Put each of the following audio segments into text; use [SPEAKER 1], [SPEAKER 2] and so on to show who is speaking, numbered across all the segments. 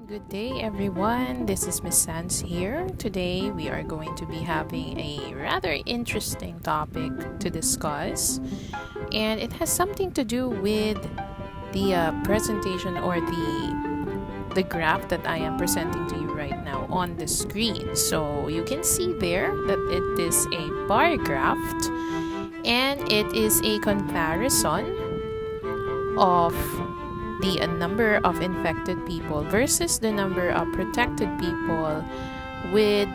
[SPEAKER 1] Good day, everyone. This is Miss Sans here. Today, we are going to be having a rather interesting topic to discuss, and it has something to do with the presentation or the graph that I am presenting to you right now on the screen. So you can see there that it is a bar graph, and it is a comparison of the number of infected people versus the number of protected people with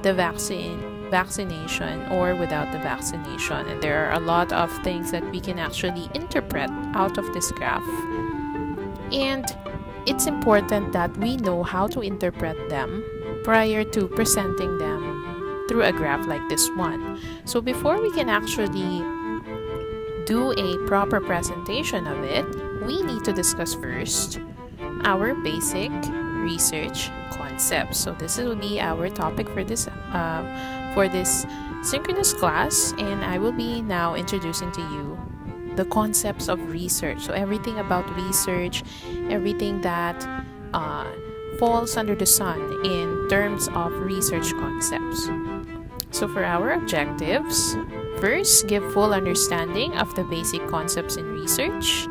[SPEAKER 1] the vaccination or without the vaccination. And there are a lot of things that we can actually interpret out of this graph. And it's important that we know how to interpret them prior to presenting them through a graph like this one. So before we can actually do a proper presentation of it, we need to discuss first our basic research concepts. So this will be our topic for this synchronous class, and I will be now introducing to you the concepts of research. So everything about research, everything that falls under the sun in terms of research concepts. So for our objectives, first, give full understanding of the basic concepts in research.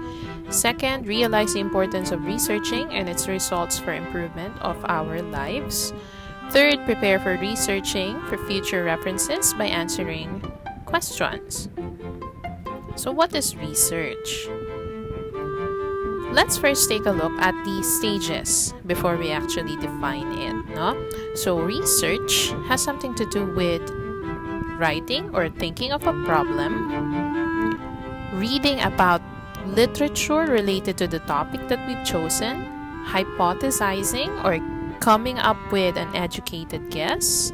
[SPEAKER 1] Second, realize the importance of researching and its results for improvement of our lives. Third, prepare for researching for future references by answering questions. So what is research? Let's first take a look at the stages before we actually define it. No? So research has something to do with writing or thinking of a problem, reading about literature related to the topic that we've chosen, hypothesizing or coming up with an educated guess,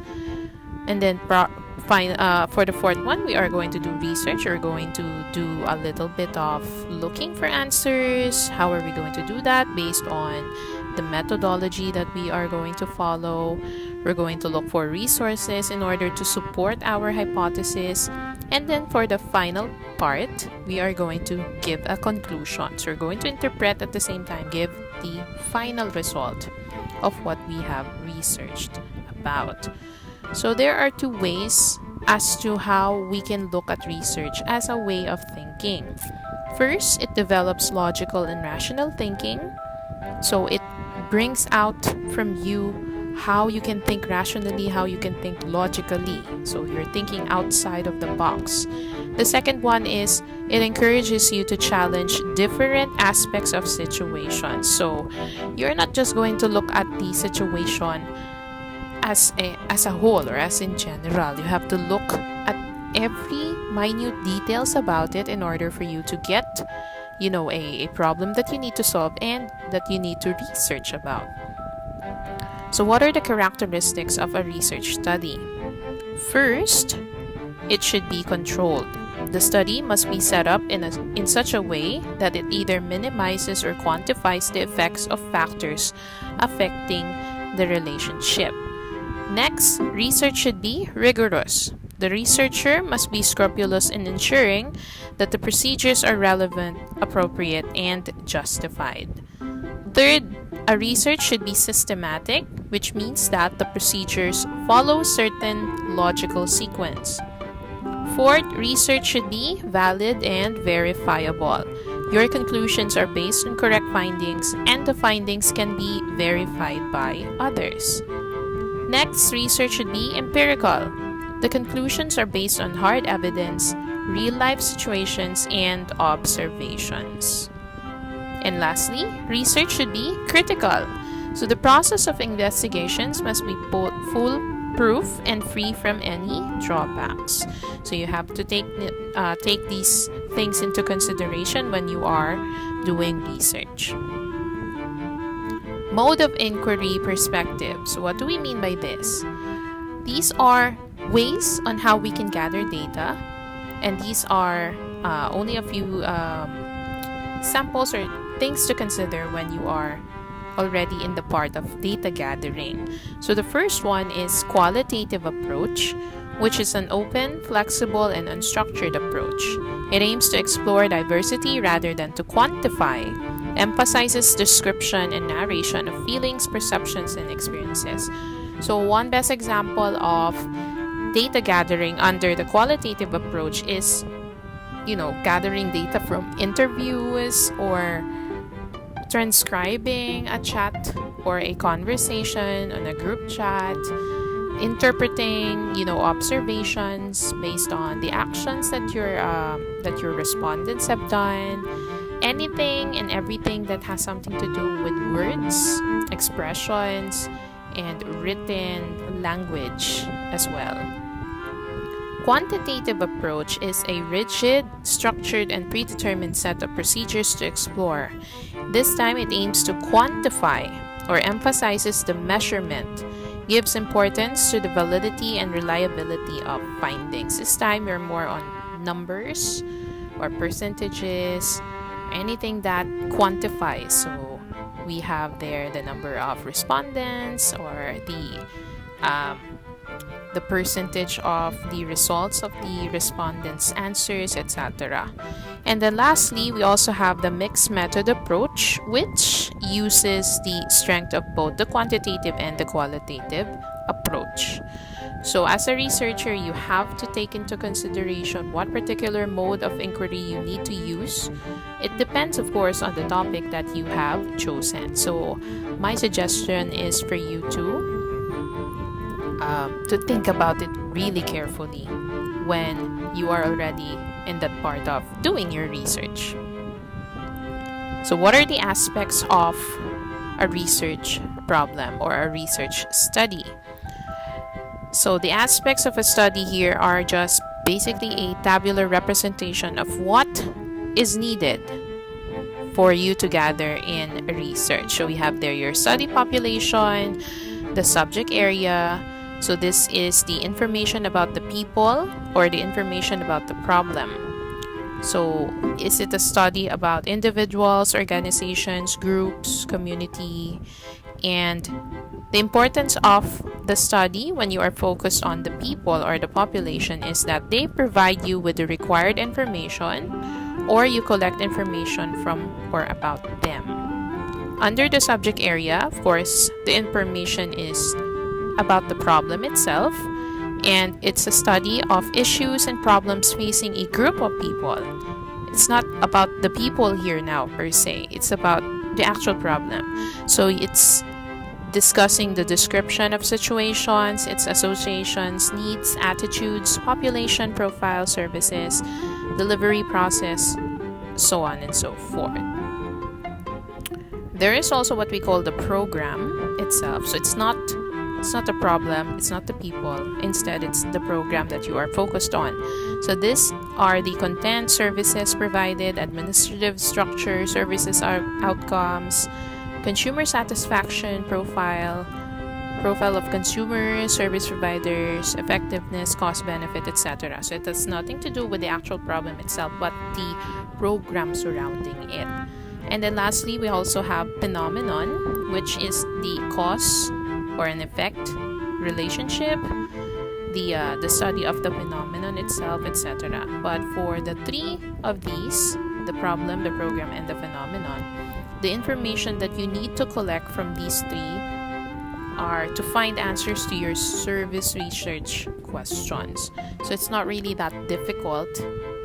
[SPEAKER 1] and then for the fourth one, we are going to do research. We're going to do a little bit of looking for answers. How are we going to do that? Based on the methodology that we are going to follow. We're going to look for resources in order to support our hypothesis. And then for the final part, we are going to give a conclusion. So we're going to interpret at the same time, give the final result of what we have researched about. So there are two ways as to how we can look at research as a way of thinking. First, it develops logical and rational thinking. So it brings out from you how you can think rationally, how you can think logically. So you're thinking outside of the box. The second one is it encourages you to challenge different aspects of situations. So you're not just going to look at the situation as a whole or as in general. You have to look at every minute details about it in order for you to get a problem that you need to solve and that you need to research about. So what are the characteristics of a research study? First, it should be controlled. The study must be set up in such a way that it either minimizes or quantifies the effects of factors affecting the relationship. Next, research should be rigorous. The researcher must be scrupulous in ensuring that the procedures are relevant, appropriate, and justified. Third, a research should be systematic, which means that the procedures follow certain logical sequence. Fourth, research should be valid and verifiable. Your conclusions are based on correct findings, and the findings can be verified by others. Next, research should be empirical. The conclusions are based on hard evidence, real-life situations, and observations. And lastly, research should be critical. So the process of investigations must be both foolproof and free from any drawbacks. So you have to take these things into consideration when you are doing research. Mode of inquiry perspective. So what do we mean by this? These are ways on how we can gather data, and these are only a few samples or things to consider when you are already in the part of data gathering. So the first one is qualitative approach, which is an open, flexible, and unstructured approach. It aims to explore diversity rather than to quantify emphasizes description and narration of feelings, perceptions, and experiences. So one best example of data gathering under the qualitative approach is, gathering data from interviews or transcribing a chat or a conversation on a group chat, interpreting, observations based on the actions that your respondents have done, anything and everything that has something to do with words, expressions, and written language as well. Quantitative approach is a rigid, structured, and predetermined set of procedures to explore. This time it aims to quantify or emphasizes the measurement, gives importance to the validity and reliability of findings. This time we're more on numbers or percentages, anything that quantifies. So we have there the number of respondents or the percentage of the results of the respondents' answers, etc. And then lastly, we also have the mixed method approach, which uses the strength of both the quantitative and the qualitative approach. So as a researcher, you have to take into consideration what particular mode of inquiry you need to use. It depends, of course, on the topic that you have chosen. So my suggestion is for you to think about it really carefully when you are already in that part of doing your research. So what are the aspects of a research problem or a research study? So the aspects of a study here are just basically a tabular representation of what is needed for you to gather in research. So we have there your study population, the subject area. So this is the information about the people or the information about the problem. So is it a study about individuals, organizations, groups, community? And the importance of the study when you are focused on the people or the population is that they provide you with the required information or you collect information from or about them. Under the subject area, of course, the information is about the problem itself, and it's a study of issues and problems facing a group of people. It's not about the people here now per se, it's about the actual problem. So it's discussing the description of situations, its associations, needs, attitudes, population profile, services, delivery process, so on and so forth. There is also what we call the program itself. So it's not the problem, it's not the people. Instead, it's the program that you are focused on. So these are the content, services provided, administrative structure, services outcomes, consumer satisfaction profile of consumers, service providers, effectiveness, cost benefit, etc. So it has nothing to do with the actual problem itself, but the program surrounding it. And then lastly, we also have phenomenon, which is the cause or an effect relationship, the study of the phenomenon itself, etc. But for the three of these, the problem, the program, and the phenomenon, the information that you need to collect from these three are to find answers to your service research questions. So it's not really that difficult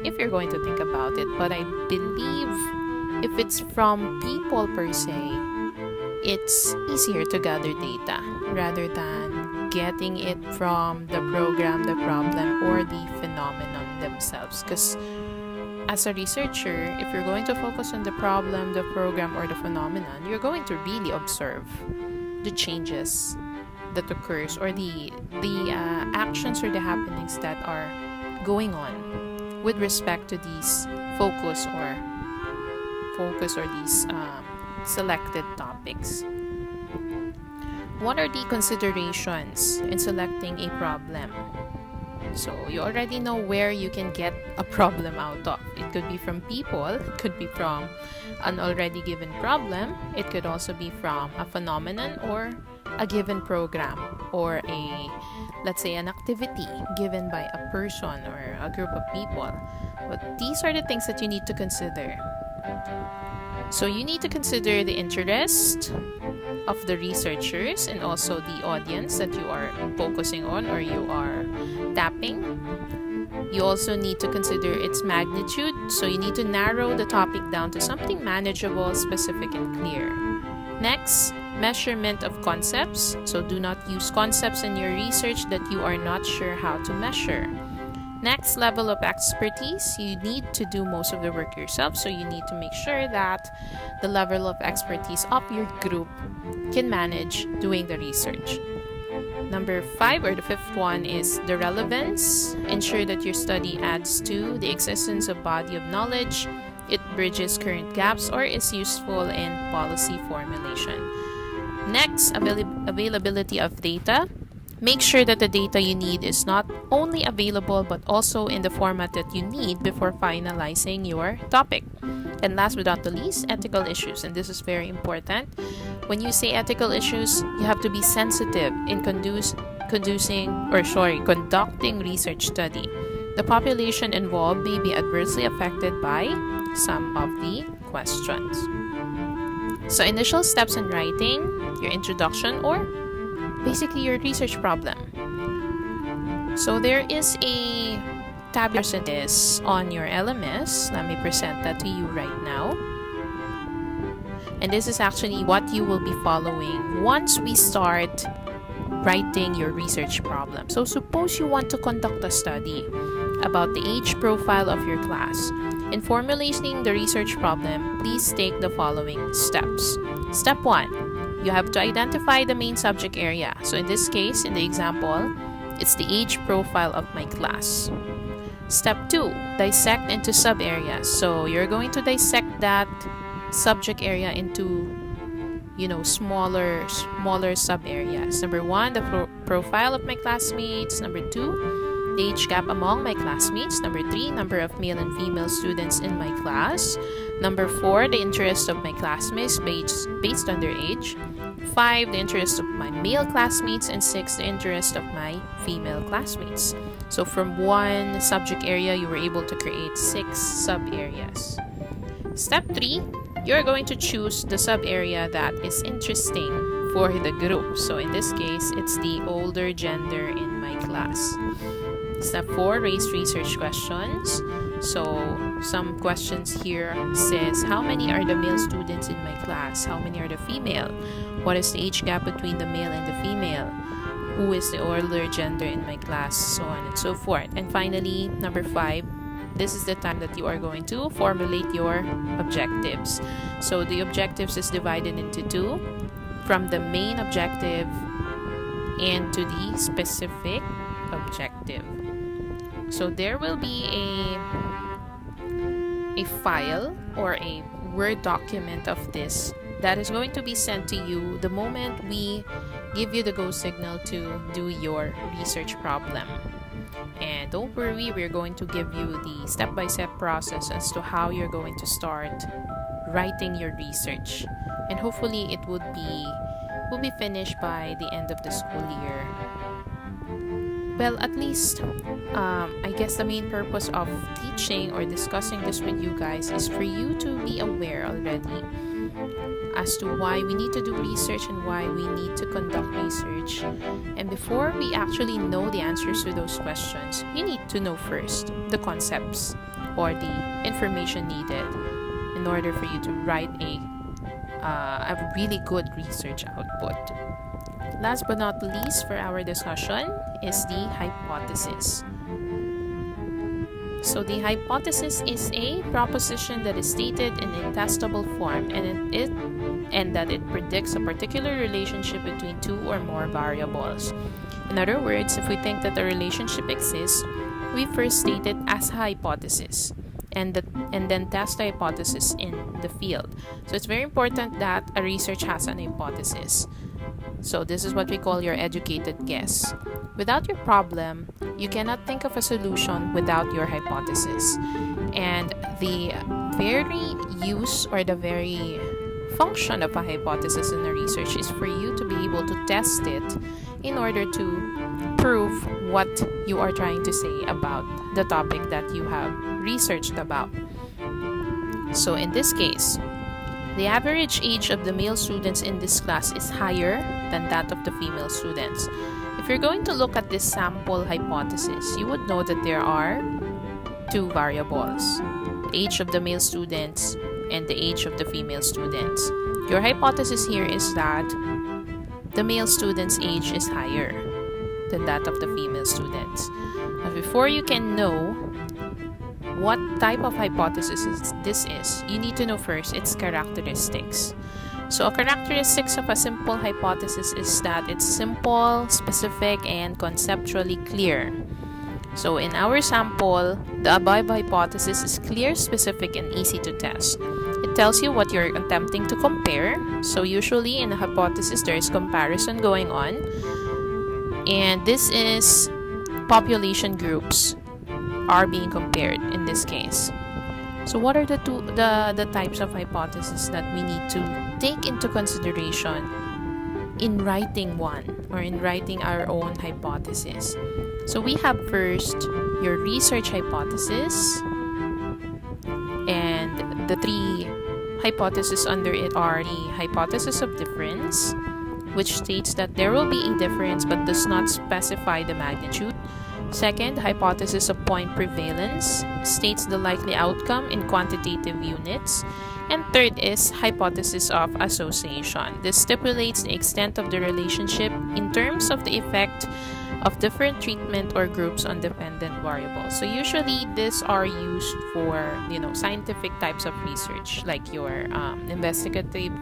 [SPEAKER 1] if you're going to think about it, but I believe if it's from people per se, it's easier to gather data rather than getting it from the program, the problem, or the phenomenon themselves. Because as a researcher, if you're going to focus on the problem, the program, or the phenomenon, you're going to really observe the changes that occurs or the actions or the happenings that are going on with respect to these focus or these selected topics. What are the considerations in selecting a problem? So you already know where you can get a problem out of. It could be from people, it could be from an already given problem, it could also be from a phenomenon or a given program or let's say an activity given by a person or a group of people. But these are the things that you need to consider. So you need to consider the interest of the researchers and also the audience that you are focusing on or you are tapping. You also need to consider its magnitude, so you need to narrow the topic down to something manageable, specific, and clear. Next, measurement of concepts. So do not use concepts in your research that you are not sure how to measure. Next, level of expertise. You need to do most of the work yourself, so you need to make sure that the level of expertise of your group can manage doing the research. Number 5, or the 5th one, is the relevance. Ensure that your study adds to the existence of body of knowledge, it bridges current gaps, or is useful in policy formulation. Next, availability of data. Make sure that the data you need is not only available but also in the format that you need before finalizing your topic. And last but not the least, ethical issues. And this is very important. When you say ethical issues, you have to be sensitive in conducting research study. The population involved may be adversely affected by some of the questions. So initial steps in writing, your introduction, or basically your research problem. So there is a tab this on your LMS. Let me present that to you right now. And this is actually what you will be following once we start writing your research problem. So suppose you want to conduct a study about the age profile of your class. In formulating the research problem, please take the following steps. Step 1, you have to identify the main subject area. So in this case, in the example, it's the age profile of my class. Step 2, dissect into sub-areas. So you're going to dissect that subject area into smaller sub-areas. Number 1, the profile of my classmates. Number 2, the age gap among my classmates. Number 3, number of male and female students in my class. Number 4, the interest of my classmates based on their age. 5, the interest of my male classmates. And 6, the interest of my female classmates. So from one subject area, you were able to create 6 sub-areas. Step 3, you're going to choose the sub-area that is interesting for the group. So in this case, it's the older gender in my class. Step 4, raise research questions. So some questions here says, how many are the male students in my class? How many are the female? What is the age gap between the male and the female? Who is the older gender in my class? So on and so forth. And finally, number 5, this is the time that you are going to formulate your objectives. So the objectives is divided into 2, from the main objective and to the specific objective. So there will be a file or a Word document of this that is going to be sent to you the moment we give you the go signal to do your research problem. And don't worry, we're going to give you the step-by-step process as to how you're going to start writing your research. And hopefully it will be finished by the end of the school year. Well, at least, I guess the main purpose of teaching or discussing this with you guys is for you to be aware already as to why we need to do research and why we need to conduct research. And before we actually know the answers to those questions, you need to know first the concepts or the information needed in order for you to write a really good research output. Last but not least for our discussion is the hypothesis. So the hypothesis is a proposition that is stated in a testable form and that it predicts a particular relationship between 2 or more variables. In other words, if we think that a relationship exists, we first state it as a hypothesis and then test the hypothesis in the field. So it's very important that a research has an hypothesis. So this is what we call your educated guess. Without your problem, you cannot think of a solution without your hypothesis. And the very use or the very function of a hypothesis in a research is for you to be able to test it in order to prove what you are trying to say about the topic that you have researched about. So in this case, The average age of the male students in this class is higher than that of the female students. If you're going to look at this sample hypothesis, you would know that there are two variables: the age of the male students and the age of the female students. Your hypothesis here is that the male student's age is higher than that of the female students. But before you can know what type of hypothesis this is, you need to know first its characteristics. So a characteristics of a simple hypothesis is that it's simple, specific, and conceptually clear. So in our sample, the above hypothesis is clear, specific, and easy to test. It tells you what you're attempting to compare. So usually in a hypothesis, there is comparison going on. And this is population groups are being compared in this case. So what are the types of hypotheses that we need to take into consideration in writing one or in writing our own hypothesis? So we have first your research hypothesis, and the three hypotheses under it are the hypothesis of difference, which states that there will be a difference but does not specify the magnitude. Second, hypothesis of point prevalence, states the likely outcome in quantitative units. And third is hypothesis of association. This stipulates the extent of the relationship in terms of the effect of different treatment or groups on dependent variables. So usually these are used for scientific types of research, like your investigative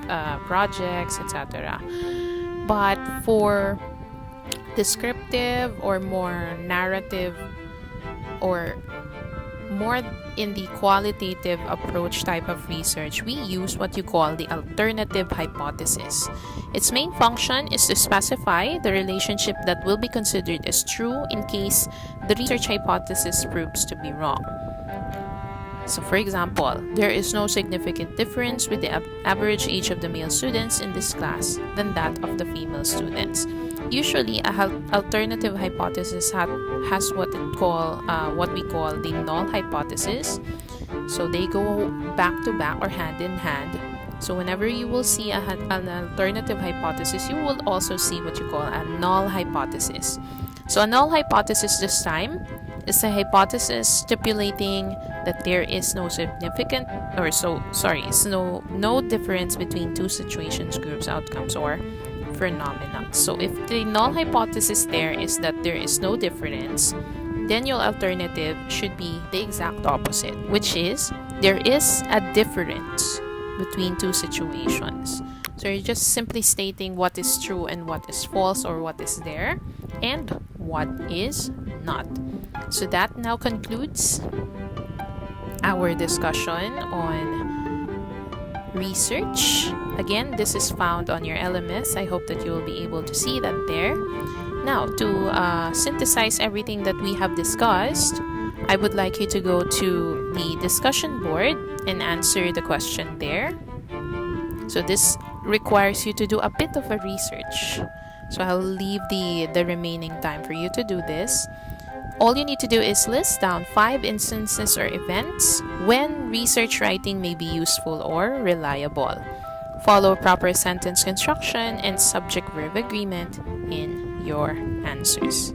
[SPEAKER 1] projects, etc. But for descriptive or more narrative or more in the qualitative approach type of research, we use what you call the alternative hypothesis. Its main function is to specify the relationship that will be considered as true in case the research hypothesis proves to be wrong. So for example, there is no significant difference with the average age of the male students in this class than that of the female students. Usually, an alternative hypothesis has what we call the null hypothesis. So they go back to back or hand in hand. So whenever you will see an alternative hypothesis, you will also see what you call a null hypothesis. So a null hypothesis this time is a hypothesis stipulating that there is no no difference between two situations, groups, outcomes, or phenomena. So if the null hypothesis there is that there is no difference, then your alternative should be the exact opposite, which is there is a difference between two situations. So you're just simply stating what is true and what is false, or what is there and what is not. So that now concludes our discussion on research. Again, this is found on your LMS. I hope that you will be able to see that there. Now, to synthesize everything that we have discussed, I would like you to go to the discussion board and answer the question there. So this requires you to do a bit of a research. So I'll leave the remaining time for you to do this. All you need to do is list down 5 instances or events when research writing may be useful or reliable. Follow proper sentence construction and subject-verb agreement in your answers.